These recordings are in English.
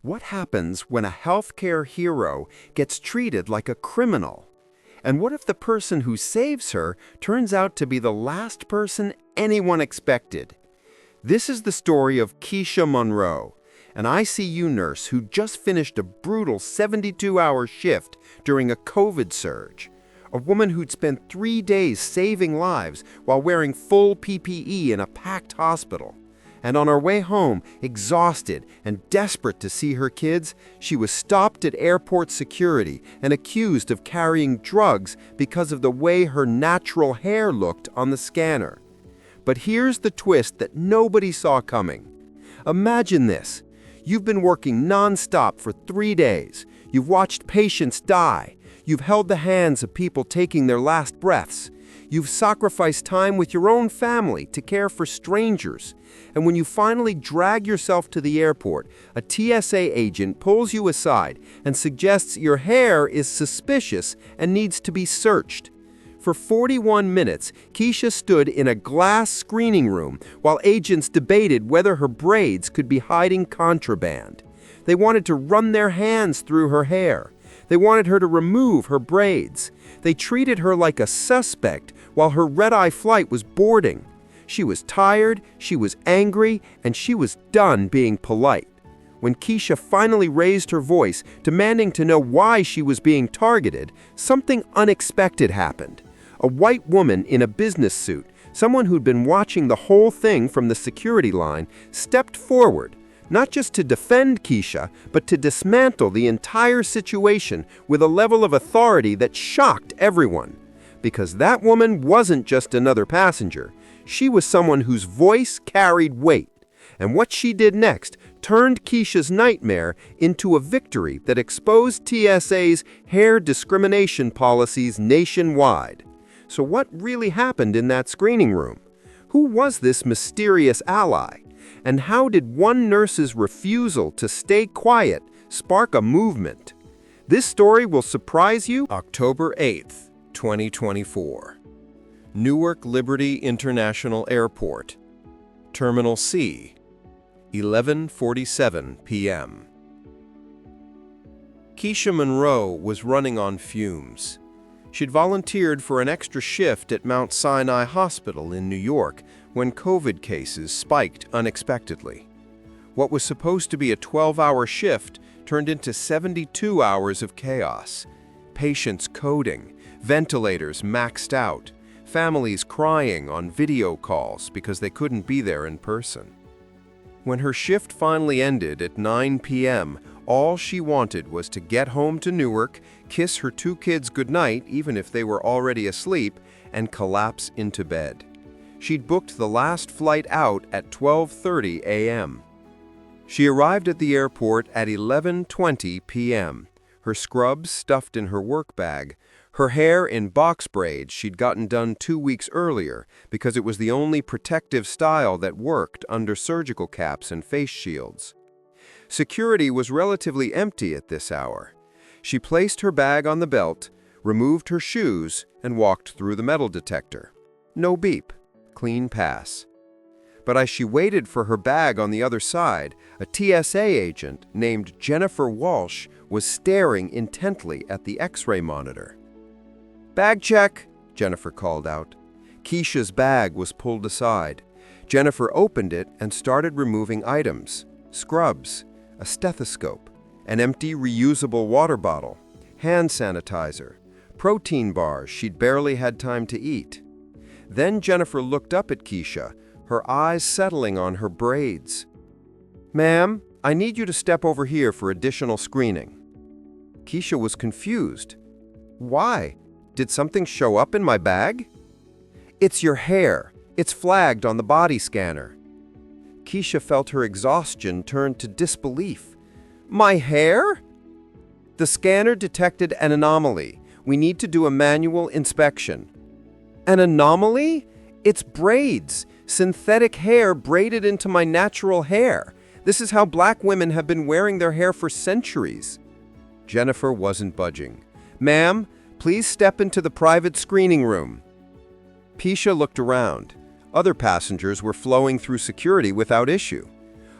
What happens when a healthcare hero gets treated like a criminal? And what if the person who saves her turns out to be the last person anyone expected? This is the story of Keisha Monroe, an ICU nurse who just finished a brutal 72-hour shift during a COVID surge. A woman who'd spent 3 days saving lives while wearing full PPE in a packed hospital. And on her way home, exhausted and desperate to see her kids, she was stopped at airport security and accused of carrying drugs because of the way her natural hair looked on the scanner. But here's the twist that nobody saw coming. Imagine this. You've been working non-stop for 3 days. You've watched patients die. You've held the hands of people taking their last breaths. You've sacrificed time with your own family to care for strangers. And when you finally drag yourself to the airport, a TSA agent pulls you aside and suggests your hair is suspicious and needs to be searched. For 41 minutes, Keisha stood in a glass screening room while agents debated whether her braids could be hiding contraband. They wanted to run their hands through her hair. They wanted her to remove her braids. They treated her like a suspect while her red-eye flight was boarding. She was tired, she was angry, and she was done being polite. When Keisha finally raised her voice, demanding to know why she was being targeted, something unexpected happened. A white woman in a business suit, someone who'd been watching the whole thing from the security line, stepped forward, not just to defend Keisha, but to dismantle the entire situation with a level of authority that shocked everyone. Because that woman wasn't just another passenger. She was someone whose voice carried weight. And what she did next turned Keisha's nightmare into a victory that exposed TSA's hair discrimination policies nationwide. So what really happened in that screening room? Who was this mysterious ally? And how did one nurse's refusal to stay quiet spark a movement? This story will surprise you. October 8th, 2024. Newark Liberty International Airport, Terminal C, 11:47 p.m. Keisha Monroe was running on fumes. She'd volunteered for an extra shift at Mount Sinai Hospital in New York when COVID cases spiked unexpectedly. What was supposed to be a 12-hour shift turned into 72 hours of chaos. Patients coding, ventilators maxed out, families crying on video calls because they couldn't be there in person. When her shift finally ended at 9 p.m., all she wanted was to get home to Newark, kiss her 2 kids goodnight even if they were already asleep, and collapse into bed. She'd booked the last flight out at 12:30 a.m. She arrived at the airport at 11:20 p.m., her scrubs stuffed in her work bag, her hair in box braids she'd gotten done 2 weeks earlier because it was the only protective style that worked under surgical caps and face shields. Security was relatively empty at this hour. She placed her bag on the belt, removed her shoes, and walked through the metal detector. No beep. Clean pass. But as she waited for her bag on the other side, a TSA agent named Jennifer Walsh was staring intently at the X-ray monitor. "Bag check," Jennifer called out. Keisha's bag was pulled aside. Jennifer opened it and started removing items: scrubs, a stethoscope, an empty reusable water bottle, hand sanitizer, protein bars she'd barely had time to eat. Then Jennifer looked up at Keisha, her eyes settling on her braids. "Ma'am, I need you to step over here for additional screening." Keisha was confused. "Why? Did something show up in my bag?" "It's your hair. It's flagged on the body scanner." Keisha felt her exhaustion turn to disbelief. "My hair?" "The scanner detected an anomaly. We need to do a manual inspection." "An anomaly? It's braids. Synthetic hair braided into my natural hair. This is how black women have been wearing their hair for centuries." Jennifer wasn't budging. "Ma'am, please step into the private screening room." Keisha looked around. Other passengers were flowing through security without issue.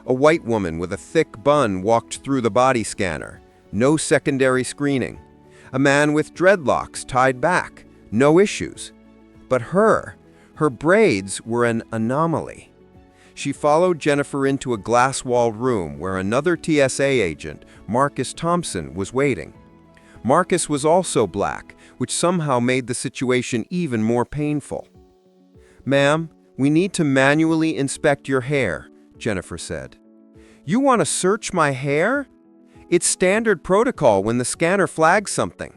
A white woman with a thick bun walked through the body scanner. No secondary screening. A man with dreadlocks tied back. No issues. But her braids were an anomaly. She followed Jennifer into a glass-walled room where another TSA agent, Marcus Thompson, was waiting. Marcus was also black, which somehow made the situation even more painful. "Ma'am, we need to manually inspect your hair," Jennifer said. "You want to search my hair? It's standard protocol when the scanner flags something."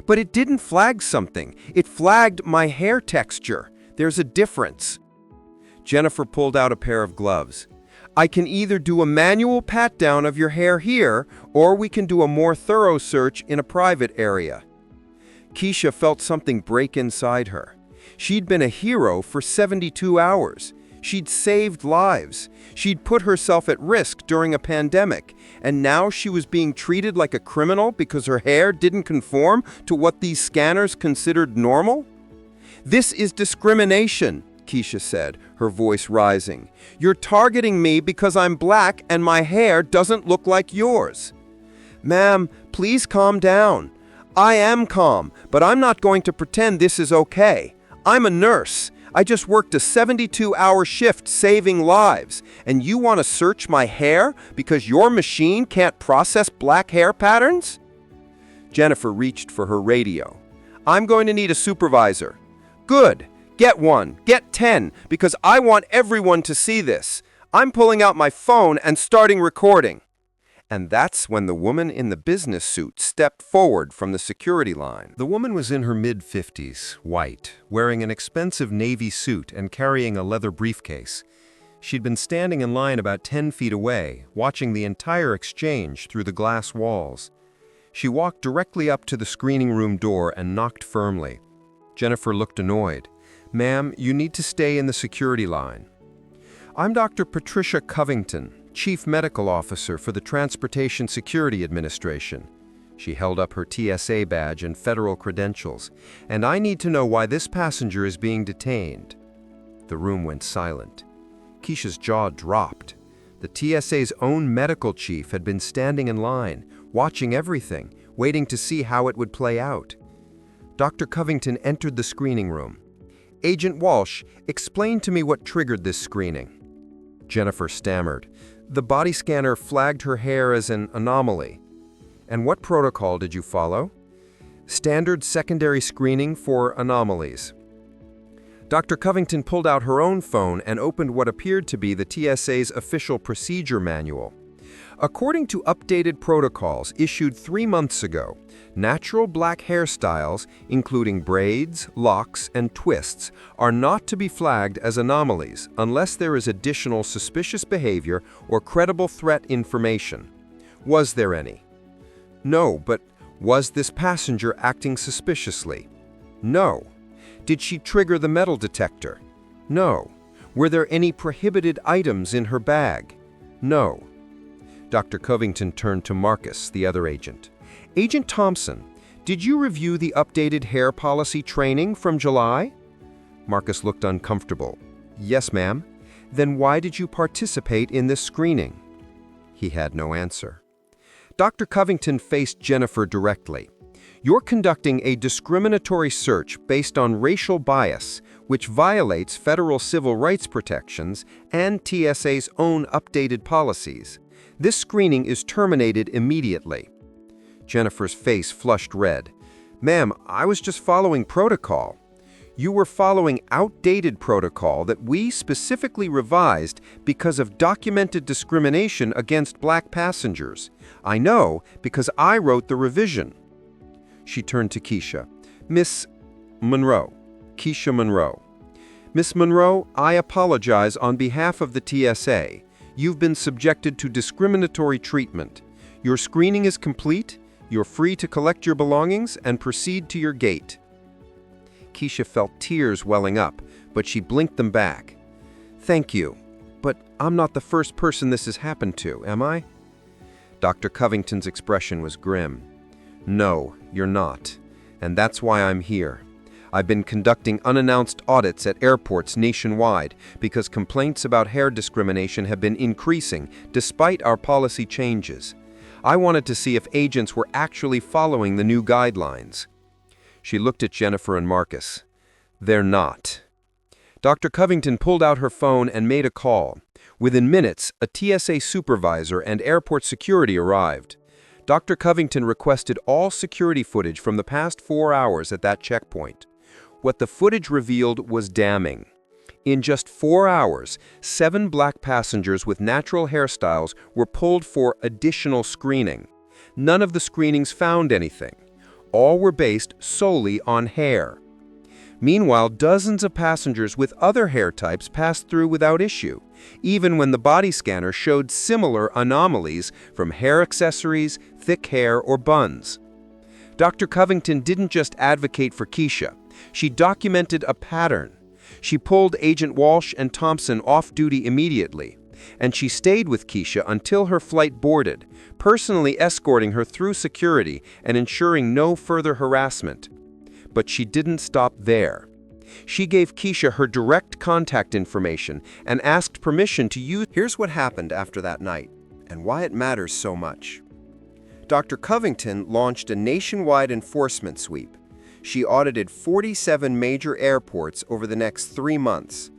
"But it didn't flag something. It flagged my hair texture. There's a difference." Jennifer pulled out a pair of gloves. "I can either do a manual pat-down of your hair here, or we can do a more thorough search in a private area." Keisha felt something break inside her. She'd been a hero for 72 hours. She'd saved lives. She'd put herself at risk during a pandemic, and now she was being treated like a criminal because her hair didn't conform to what these scanners considered normal? "This is discrimination," Keisha said, her voice rising. "You're targeting me because I'm black and my hair doesn't look like yours." "Ma'am, please calm down." "I am calm, but I'm not going to pretend this is okay. I'm a nurse. I just worked a 72-hour shift saving lives, and you want to search my hair because your machine can't process black hair patterns?" Jennifer reached for her radio. "I'm going to need a supervisor." "Good. Get one. Get 10, because I want everyone to see this. I'm pulling out my phone and starting recording." And that's when the woman in the business suit stepped forward from the security line. The woman was in her mid-50s, white, wearing an expensive navy suit and carrying a leather briefcase. She'd been standing in line about 10 feet away, watching the entire exchange through the glass walls. She walked directly up to the screening room door and knocked firmly. Jennifer looked annoyed. "Ma'am, you need to stay in the security line." "I'm Dr. Patricia Covington, Chief Medical Officer for the Transportation Security Administration." She held up her TSA badge and federal credentials. "And I need to know why this passenger is being detained." The room went silent. Keisha's jaw dropped. The TSA's own medical chief had been standing in line, watching everything, waiting to see how it would play out. Dr. Covington entered the screening room. "Agent Walsh, explain to me what triggered this screening." Jennifer stammered. "The body scanner flagged her hair as an anomaly." "And what protocol did you follow?" "Standard secondary screening for anomalies." Dr. Covington pulled out her own phone and opened what appeared to be the TSA's official procedure manual. "According to updated protocols issued 3 months ago, natural black hairstyles, including braids, locks, and twists, are not to be flagged as anomalies unless there is additional suspicious behavior or credible threat information. Was there any?" "No, but was this passenger acting suspiciously?" "No." "Did she trigger the metal detector?" "No." "Were there any prohibited items in her bag?" "No." Dr. Covington turned to Marcus, the other agent. "Agent Thompson, did you review the updated hair policy training from July?" Marcus looked uncomfortable. "Yes, ma'am." "Then why did you participate in this screening?" He had no answer. Dr. Covington faced Jennifer directly. "You're conducting a discriminatory search based on racial bias, which violates federal civil rights protections and TSA's own updated policies. This screening is terminated immediately." Jennifer's face flushed red. "Ma'am, I was just following protocol." "You were following outdated protocol that we specifically revised because of documented discrimination against black passengers. I know because I wrote the revision." She turned to Keisha. "Miss Monroe, Keisha Monroe." "Miss Monroe, I apologize on behalf of the TSA. You've been subjected to discriminatory treatment. Your screening is complete. You're free to collect your belongings and proceed to your gate." Keisha felt tears welling up, but she blinked them back. "Thank you, but I'm not the first person this has happened to, am I?" Dr. Covington's expression was grim. "No, you're not, and that's why I'm here. I've been conducting unannounced audits at airports nationwide because complaints about hair discrimination have been increasing despite our policy changes. I wanted to see if agents were actually following the new guidelines." She looked at Jennifer and Marcus. "They're not." Dr. Covington pulled out her phone and made a call. Within minutes, a TSA supervisor and airport security arrived. Dr. Covington requested all security footage from the past 4 hours at that checkpoint. What the footage revealed was damning. In just 4 hours, 7 black passengers with natural hairstyles were pulled for additional screening. None of the screenings found anything. All were based solely on hair. Meanwhile, dozens of passengers with other hair types passed through without issue, even when the body scanner showed similar anomalies from hair accessories, thick hair, or buns. Dr. Covington didn't just advocate for Keisha. She documented a pattern. She pulled Agent Walsh and Thompson off duty immediately, and she stayed with Keisha until her flight boarded, personally escorting her through security and ensuring no further harassment. But she didn't stop there. She gave Keisha her direct contact information and asked permission to use. Here's what happened after that night, and why it matters so much. Dr. Covington launched a nationwide enforcement sweep. She audited 47 major airports over the next 3 months.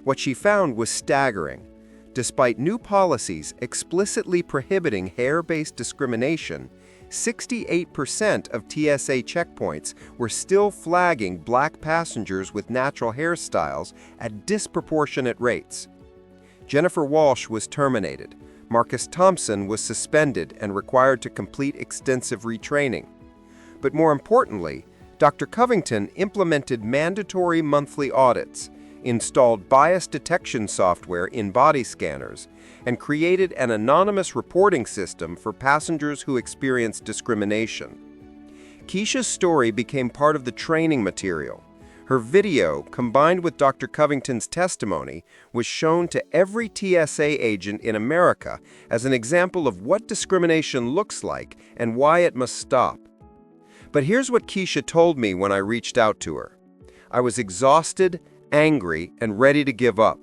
What she found was staggering. Despite new policies explicitly prohibiting hair-based discrimination, 68% of TSA checkpoints were still flagging black passengers with natural hairstyles at disproportionate rates. Jennifer Walsh was terminated. Marcus Thompson was suspended and required to complete extensive retraining. But more importantly, Dr. Covington implemented mandatory monthly audits, installed bias detection software in body scanners, and created an anonymous reporting system for passengers who experienced discrimination. Keisha's story became part of the training material. Her video, combined with Dr. Covington's testimony, was shown to every TSA agent in America as an example of what discrimination looks like and why it must stop. But here's what Keisha told me when I reached out to her. "I was exhausted, angry, and ready to give up.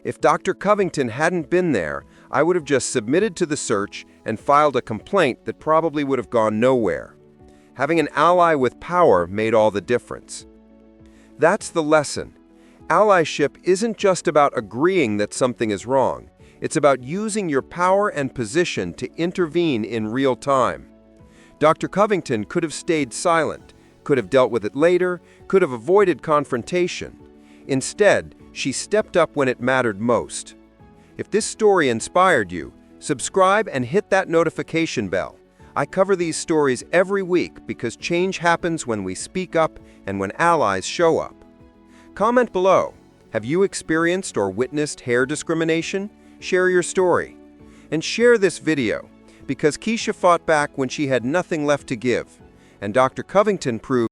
If Dr. Covington hadn't been there, I would have just submitted to the search and filed a complaint that probably would have gone nowhere. Having an ally with power made all the difference." That's the lesson. Allyship isn't just about agreeing that something is wrong. It's about using your power and position to intervene in real time. Dr. Covington could have stayed silent, could have dealt with it later, could have avoided confrontation. Instead, she stepped up when it mattered most. If this story inspired you, subscribe and hit that notification bell. I cover these stories every week because change happens when we speak up and when allies show up. Comment below. Have you experienced or witnessed hair discrimination? Share your story. And share this video, because Keisha fought back when she had nothing left to give, and Dr. Covington proved